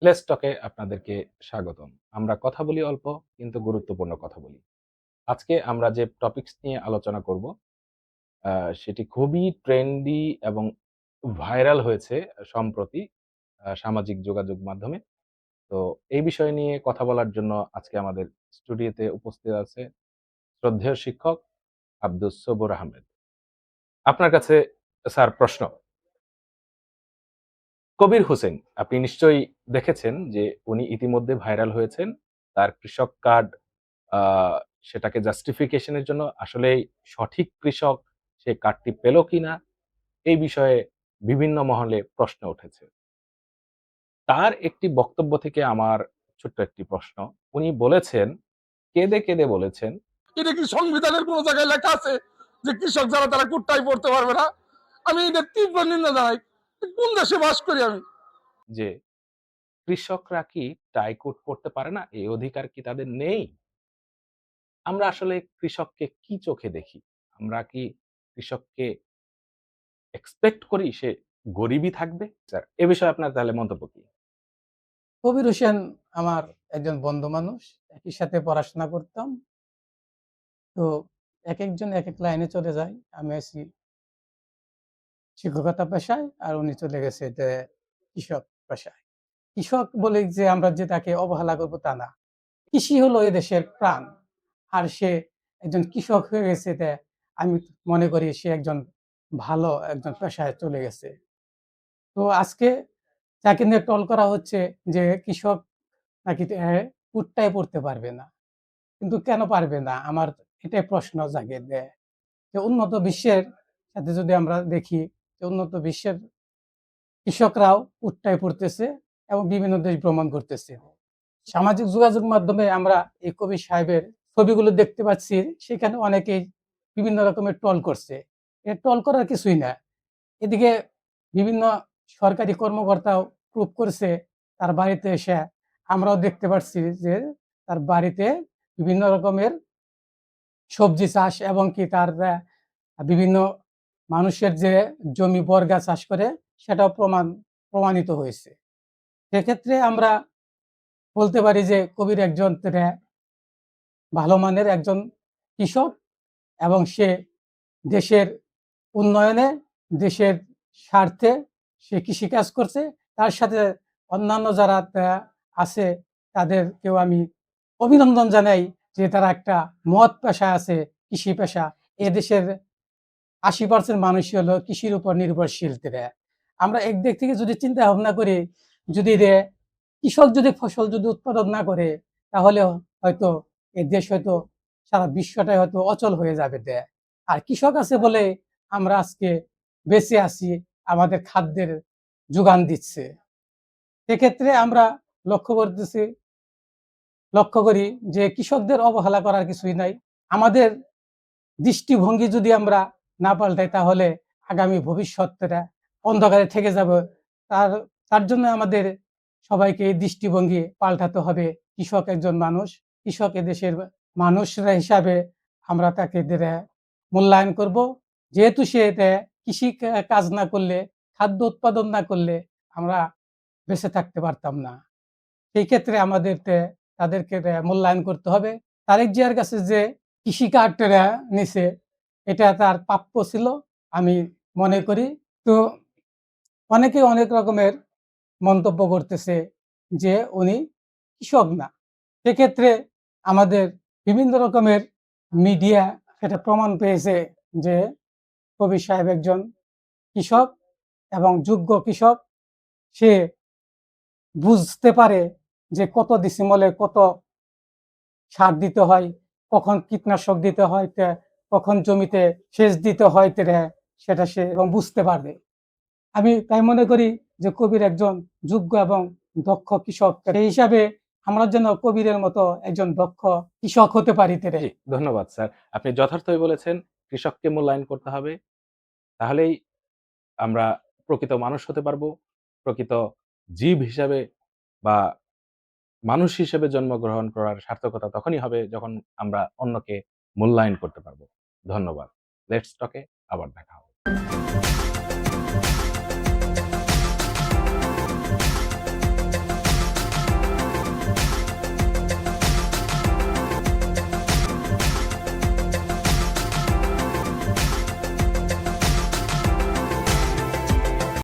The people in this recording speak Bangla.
লেটস টকে আপনাদেরকে স্বাগতম। আমরা কথা বলি অল্প কিন্তু গুরুত্বপূর্ণ কথা বলি। আজকে আমরা যে টপিকস নিয়ে আলোচনা করব আ সেটি খুবই ট্রেন্ডি এবং ভাইরাল হয়েছে সম্প্রতি সামাজিক যোগাযোগ মাধ্যমে। তো এই বিষয় নিয়ে কথা বলার জন্য আজকে আমাদের স্টুডিওতে উপস্থিত আছে শ্রদ্ধেয় শিক্ষক আব্দুস সবুর আহমেদ। আপনার কাছে স্যার প্রশ্ন। কবির হোসেন আপনি নিশ্চয়ই দেখেছেন যে উনি ইতিমধ্যে ভাইরাল হয়েছেন। তার কৃষক কার্ড আ সেটাকে জাস্টিফিকেশন এর জন্য আসলেই সঠিক কৃষক সে কার্ডটি পেল কিনা এই বিষয়ে বিভিন্ন মহলে প্রশ্ন উঠেছে। তার একটি বক্তব্য থেকে আমার ছোট্ট একটি প্রশ্ন। উনি বলেছেন, কেঁদে বলেছেন এটা কি সংবিধানের কোন জায়গায় লেখা আছে যে কৃষক যারা তারা কুট্টাই পড়তে পারবে না? আমি এটা তীব্র নিন্দা জানাই। কোন দেশে বাস করি আমি? যে, কৃষকরা কি টাই কোট পড়তে পারে না? এই অধিকার কি তাদের নেই? আমরা আসলে কৃষককে কি চোখে দেখি? আমরা কি কৃষককে এক্সপেক্ট করি সে গরিবই থাকবে? স্যার, এ বিষয়ে আপনার তাহলে মন্তব্য কি? কবির হোসেন আমার একজন বন্ধু মানুষ। একই সাথে পড়াশোনা করতাম। তো একেকজন একেক লাইনে চলে যায়। আমি আছি শিক্ষকতা পেশায়, আর উনি চলে গেছে কৃষক পেশায়। কৃষক বলে যে আমরা যে তাকে অবহেলা করব তা না। কৃষি হলো এদেশের প্রাণ। আর সে একজন কৃষক হয়ে গেছে, আমি মনে করি সে একজন ভালো একজন পেশায় চলে গেছে। তো আজকে তাকে নিয়ে ট্রল করা হচ্ছে যে কৃষক নাকি কুট্টায় পড়তে পারবে না। কিন্তু কেন পারবে না? আমার এটাই প্রশ্ন জাগে দেয়। যে উন্নত বিশ্বের সাথে যদি আমরা দেখি, যে উন্নত বিশ্বের কৃষকরাও উট্টায় পড়তেছে এবং বিভিন্ন দেশ ভ্রমণ করতেছে। সামাজিক যোগাযোগ মাধ্যমে আমরা এই কবি সাহেবের ছবিগুলো দেখতে পাচ্ছি। সেখানে অনেকেই বিভিন্ন রকমের ট্রল করছে। এ ট্রল করার কিছুই না। এদিকে বিভিন্ন সরকারি কর্মকর্তাও প্রুভ করছে তার বাড়িতে এসে। আমরাও দেখতে পাচ্ছি যে তার বাড়িতে বিভিন্ন রকমের সবজি চাষ এবং কি তার বিভিন্ন মানুষের যে জমি বর্গা চাষ করে সেটাও প্রমাণিত হয়েছে। সেক্ষেত্রে আমরা বলতে পারি যে কবির একজন ভালো মানের একজন কৃষক এবং সে দেশের উন্নয়নে, দেশের স্বার্থে সে কৃষিকাজ করছে। তার সাথে অন্যান্য যারা আছে তাদেরকেও আমি অভিনন্দন জানাই যে তারা একটা মহৎ পেশায় আছে, কৃষি পেশা। এদেশের ৮০% মানুষই হলো কৃষির উপর নির্ভরশীল। আমরা একদিক থেকে যদি চিন্তা ভাবনা করি, যদি কৃষক যদি ফসল যদি উৎপাদন না করে, তাহলে হয়তো এই দেশ হয়তো সারা বিশ্বটাই হয়তো অচল হয়ে যাবে। আর কৃষক আছে বলে আমরা আজকে বেঁচে আছি, আমাদের খাদ্যের যোগান দিচ্ছে। সেক্ষেত্রে আমরা লক্ষ্য করতেছি লক্ষ্য করি যে কৃষকদের অবহেলা করার কিছুই নাই। আমাদের দৃষ্টিভঙ্গি যদি আমরা না পাল্টাই, তাহলে আগামী ভবিষ্যৎটা অন্ধকারে থেকে যাবে। তার তার জন্য আমাদের সবাইকে এই দৃষ্টিভঙ্গি পাল্টাতে হবে। কৃষক একজন মানুষ। কৃষক এদেশের মানুষরা হিসাবে আমরা তাকে মূল্যায়ন করব। যেহেতু সে কৃষি কাজ না করলে, খাদ্য উৎপাদন না করলে আমরা বেঁচে থাকতে পারতাম না। সেই ক্ষেত্রে আমাদের তাদেরকে মূল্যায়ন করতে হবে। তারেক জিয়ার কাছে যে কৃষি কার্ড নিছে, এটা তার প্রাপ্য ছিল আমি মনে করি। তো অনেকে অনেক রকমের মন্তব্য করতেছে যে উনি কৃষক না। সেক্ষেত্রে আমাদের বিভিন্ন রকমের মিডিয়া সেটা প্রমাণ পেয়েছে যে কবির সাহেব একজন কৃষক এবং যোগ্য কৃষক। সে বুঝতে পারে যে কত ডিসিমলে কত সার দিতে হয়, কখন কীটনাশক দিতে হয়, কখন জমিতে সেচ দিতে হয়, সেটা সে এবং বুঝতে পারবে। আমি তাই মনে করি যে কবির একজন যোগ্য এবং দক্ষ কৃষক। সেই হিসাবে আমরা যেন কবিরের মতো একজন দক্ষ কৃষক হতে পারি। জি, ধন্যবাদ স্যার। আপনি যথার্থই বলেছেন। কৃষককে মূল্যায়ন করতে হবে। তাহলেই আমরা প্রকৃত মানুষ হতে পারবো। প্রকৃত জীব হিসাবে বা মানুষ হিসেবে জন্মগ্রহণ করার সার্থকতা তখনই হবে যখন আমরা অন্যকে মূল্যায়ন করতে পারবো। ধন্যবাদ। লেটস টকে আবার দেখা হবে।